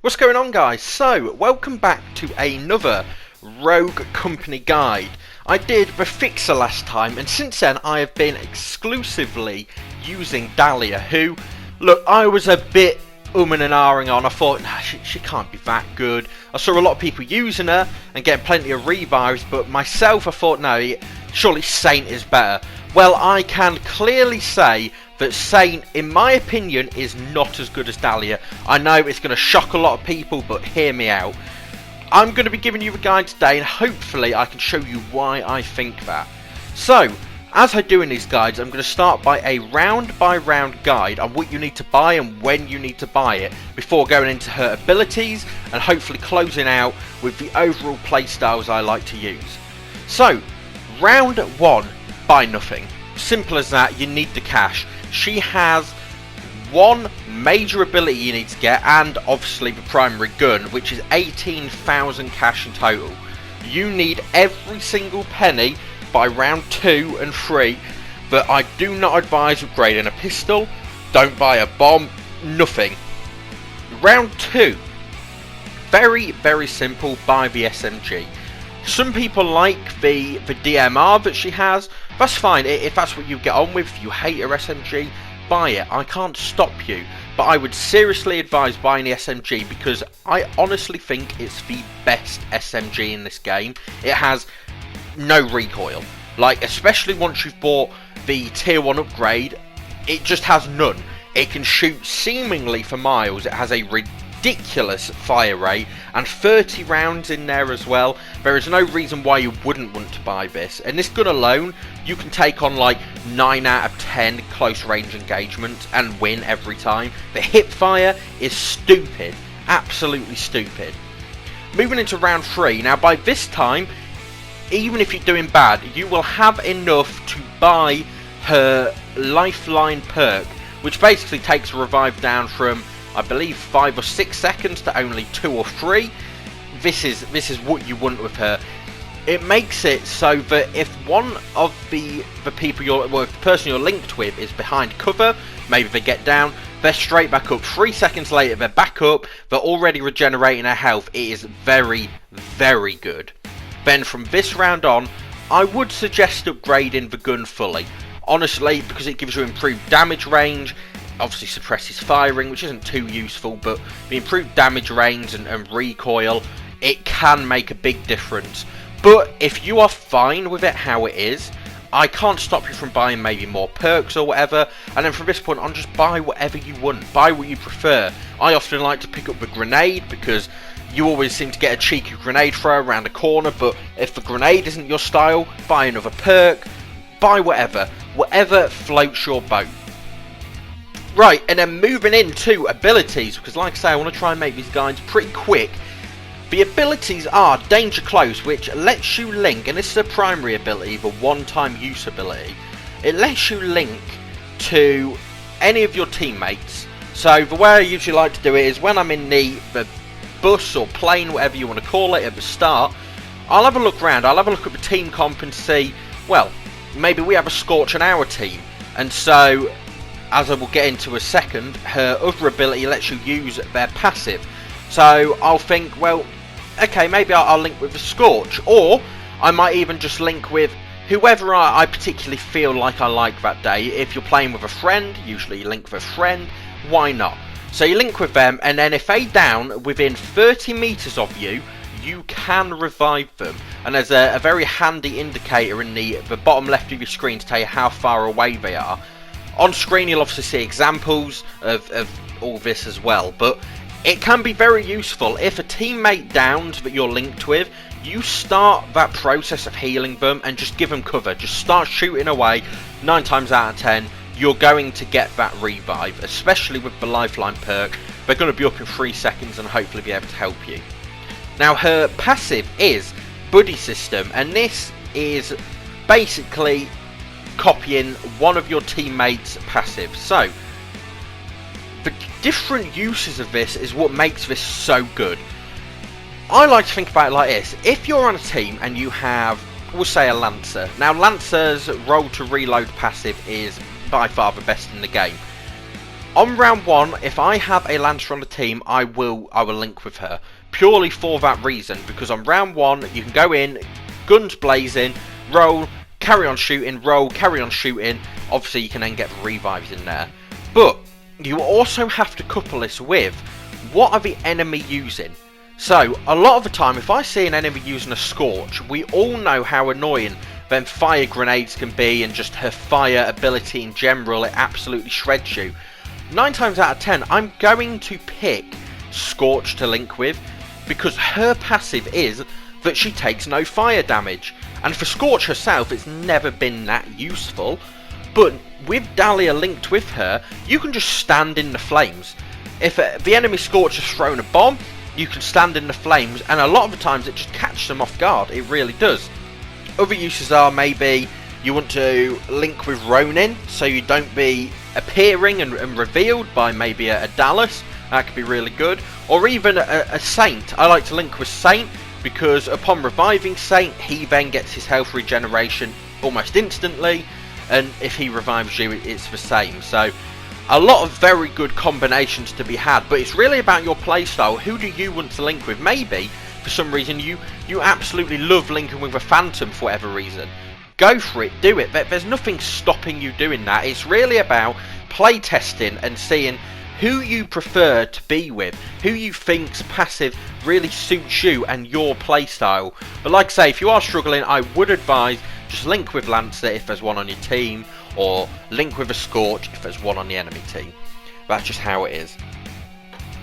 What's going on, guys? So, welcome back to another Rogue Company guide. I did the fixer last time, and since then I have been exclusively using Dahlia, who, look, I was a bit umming and ahhing on. I thought, nah, she can't be that good. I saw a lot of people using her and getting plenty of revives, but myself I thought, no, surely Saint is better. Well, I can clearly say that Saint, in my opinion, is not as good as Dahlia. I know it's going to shock a lot of people, but hear me out. I'm going to be giving you the guide today, and hopefully I can show you why I think that. So, as I do in these guides, I'm going to start by a round-by-round guide on what you need to buy and when you need to buy it, before going into her abilities, and hopefully closing out with the overall playstyles I like to use. So, round 1, buy nothing. Simple as that, you need the cash. She has one major ability you need to get, and obviously the primary gun, which is 18,000 cash in total. You need every single penny by round 2 and 3, but I do not advise upgrading a pistol. Don't buy a bomb, nothing. Round 2, very simple, buy the SMG. Some people like the DMR that she has. That's fine, if that's what you get on with. If you hate her SMG, buy it. I can't stop you. But I would seriously advise buying the SMG, because I honestly think it's the best SMG in this game. It has no recoil. Like, especially once you've bought the tier 1 upgrade, it just has none. It can shoot seemingly for miles. It has a ridiculous fire rate and 30 rounds in there as well. There is no reason why you wouldn't want to buy this, and this gun alone you can take on like 9 out of 10 close range engagements and win every time. The hip fire is stupid, absolutely stupid. Moving into round 3, now by this time, even if you're doing bad, you will have enough to buy her lifeline perk, which basically takes a revive down from, I believe, 5 or 6 seconds to only 2 or 3. This is what you want with her. It makes it so that if one of the people the person you're linked with is behind cover, maybe they get down, they're straight back up. 3 seconds later, they're back up. They're already regenerating their health. It is very good. Then from this round on, I would suggest upgrading the gun fully. Honestly, because it gives you improved damage range. Obviously suppresses firing, which isn't too useful, but the improved damage range and recoil, it can make a big difference. But if you are fine with it how it is, I can't stop you from buying maybe more perks or whatever, and then from this point on, just buy whatever you want, buy what you prefer. I often like to pick up the grenade, because you always seem to get a cheeky grenade throw around the corner, but if the grenade isn't your style, buy another perk, buy whatever floats your boat. Right, and then moving into abilities, because like I say, I want to try and make these guides pretty quick. The abilities are Danger Close, which lets you link, and this is a primary ability, the one-time use ability. It lets you link to any of your teammates. So the way I usually like to do it is when I'm in the bus or plane, whatever you want to call it, at the start, I'll have a look around, I'll have a look at the team comp and see, well, maybe we have a Scorch on our team, and so, as I will get into a second, her other ability lets you use their passive. So I'll think, well, okay, maybe I'll link with the Scorch, or I might even just link with whoever I particularly feel like I like that day. If you're playing with a friend, usually you link with a friend, why not? So you link with them, and then if they down within 30 meters of you, you can revive them. And there's a very handy indicator in the bottom left of your screen to tell you how far away they are. On screen you'll obviously see examples of all this as well, but it can be very useful. If a teammate downs that you're linked with, you start that process of healing them and just give them cover. Just start shooting away. 9 times out of 10, you're going to get that revive, especially with the lifeline perk. They're going to be up in 3 seconds and hopefully be able to help you. Now, her passive is Buddy System, and this is basically copying one of your teammates' passive. So the different uses of this is what makes this so good. I like to think about it like this. If you're on a team and you have, we'll say, a Lancer. Now, Lancer's roll to reload passive is by far the best in the game. On round 1, if I have a Lancer on the team, I will link with her. Purely for that reason, because on round 1, you can go in, guns blazing, roll, carry on shooting, roll, carry on shooting. Obviously, you can then get revives in there. But you also have to couple this with, what are the enemy using? So, a lot of the time, if I see an enemy using a Scorch, we all know how annoying them fire grenades can be, and just her fire ability in general, it absolutely shreds you. 9 times out of 10, I'm going to pick Scorch to link with, because her passive is that she takes no fire damage. And for Scorch herself, it's never been that useful. But with Dahlia linked with her, you can just stand in the flames. If the enemy Scorch has thrown a bomb, you can stand in the flames, and a lot of the times it just catches them off guard. It really does. Other uses are maybe you want to link with Ronin, so you don't be appearing and revealed by maybe a Dallas. That could be really good. Or even a Saint. I like to link with Saint, because upon reviving Saint, he then gets his health regeneration almost instantly, and if he revives you, it's the same. So a lot of very good combinations to be had, but it's really about your playstyle. Who do you want to link with? Maybe for some reason you absolutely love linking with a Phantom for whatever reason. Go for it, do it. There's nothing stopping you doing that. It's really about play testing and seeing who you prefer to be with, who you think's passive really suits you and your playstyle. But like I say, if you are struggling, I would advise just link with Lancer if there's one on your team, or link with a Scorch if there's one on the enemy team. That's just how it is.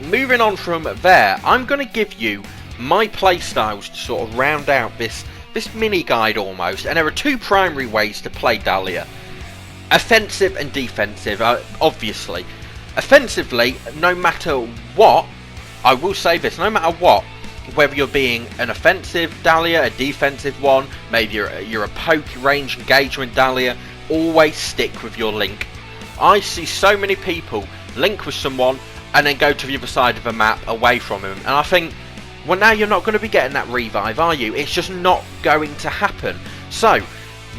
Moving on from there, I'm going to give you my playstyles to sort of round out this mini guide almost, and there are 2 primary ways to play Dahlia. Offensive and defensive, obviously. Offensively, no matter what, I will say this, no matter what, whether you're being an offensive Dahlia, a defensive one, maybe you're a poke range engagement Dahlia, always stick with your link. I see so many people link with someone and then go to the other side of the map away from him, and I think, well, now you're not going to be getting that revive, are you? It's just not going to happen. So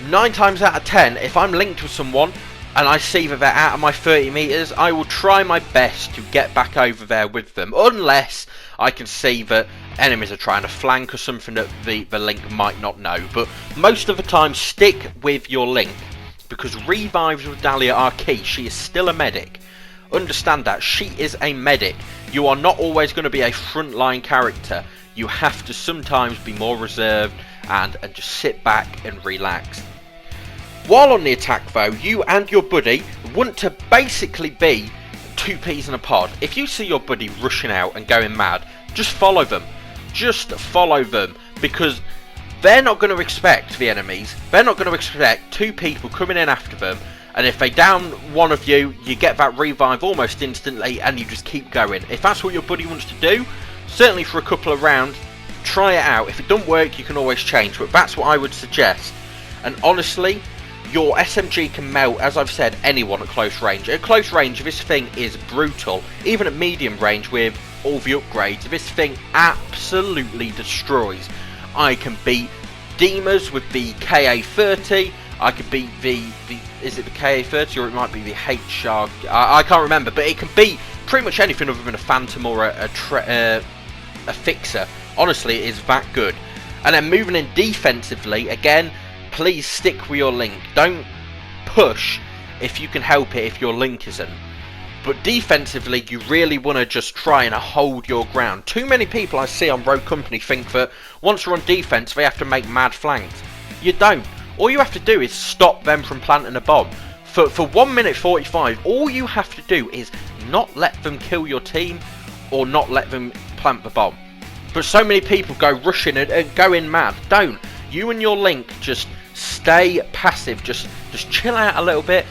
9 times out of 10, if I'm linked with someone and I see that they're out of my 30 meters, I will try my best to get back over there with them, unless I can see that enemies are trying to flank or something that the link might not know. But most of the time, stick with your link, because revives with Dahlia are key. She is still a medic. Understand that. She is a medic. You are not always going to be a frontline character. You have to sometimes be more reserved and just sit back and relax. While on the attack though, you and your buddy want to basically be 2 peas in a pod. If you see your buddy rushing out and going mad, just follow them. Just follow them, because they're not going to expect the enemies. They're not going to expect 2 people coming in after them, and if they down one of you, you get that revive almost instantly and you just keep going. If that's what your buddy wants to do, certainly for a couple of rounds, try it out. If it doesn't work, you can always change, but that's what I would suggest. And honestly, your SMG can melt, as I've said, anyone at close range. At close range, this thing is brutal. Even at medium range with all the upgrades, this thing absolutely destroys. I can beat Demers with the KA-30. I could beat is it the KA-30 or it might be the HR? I can't remember, but it can beat pretty much anything other than a Phantom or a Fixer. Honestly, it is that good. And then moving in defensively, again, please stick with your link. Don't push if you can help it if your link isn't. But defensively, you really want to just try and hold your ground. Too many people I see on Rogue Company think that once you're on defense, they have to make mad flanks. You don't. All you have to do is stop them from planting a bomb. For 1 minute 45, all you have to do is not let them kill your team or not let them plant the bomb. But so many people go rushing and going mad. Don't. You and your link just stay passive. Just chill out a little bit.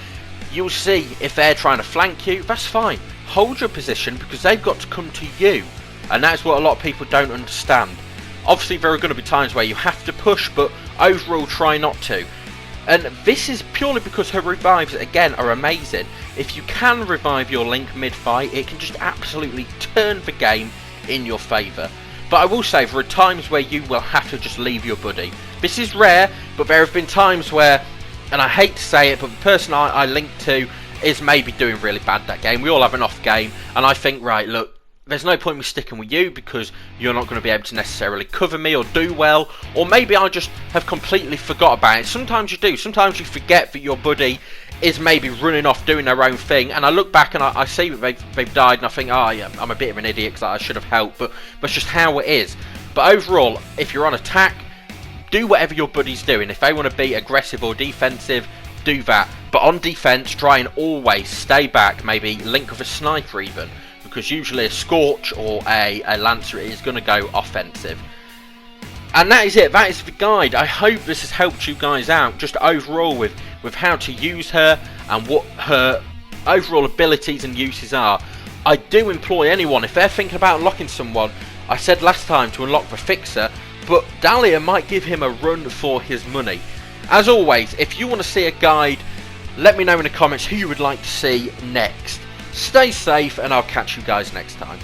You'll see if they're trying to flank you, that's fine. Hold your position, because they've got to come to you. And that's what a lot of people don't understand. Obviously, there are going to be times where you have to push, but overall, try not to. And this is purely because her revives, again, are amazing. If you can revive your link mid-fight, it can just absolutely turn the game in your favour. But I will say, there are times where you will have to just leave your buddy. This is rare, but there have been times where, and I hate to say it, but the person I linked to, is maybe doing really bad that game. We all have an off game, and I think, right, look, there's no point in me sticking with you because you're not going to be able to necessarily cover me or do well, or maybe I just have completely forgot about it. Sometimes you do. Sometimes you forget that your buddy is maybe running off doing their own thing, and I look back and I see that they've died, and I think, oh yeah, I'm a bit of an idiot because I should have helped, but that's just how it is. But overall, if you're on attack, do whatever your buddy's doing. If they want to be aggressive or defensive, do that. But on defense, try and always stay back, maybe link with a sniper even, because usually a Scorch or a Lancer is going to go offensive. And that is it. That is the guide. I hope this has helped you guys out just overall with how to use her and what her overall abilities and uses are. I do employ anyone, if they're thinking about unlocking someone, I said last time to unlock the Fixer, but Dahlia might give him a run for his money. As always, if you want to see a guide, let me know in the comments who you would like to see next. Stay safe, and I'll catch you guys next time.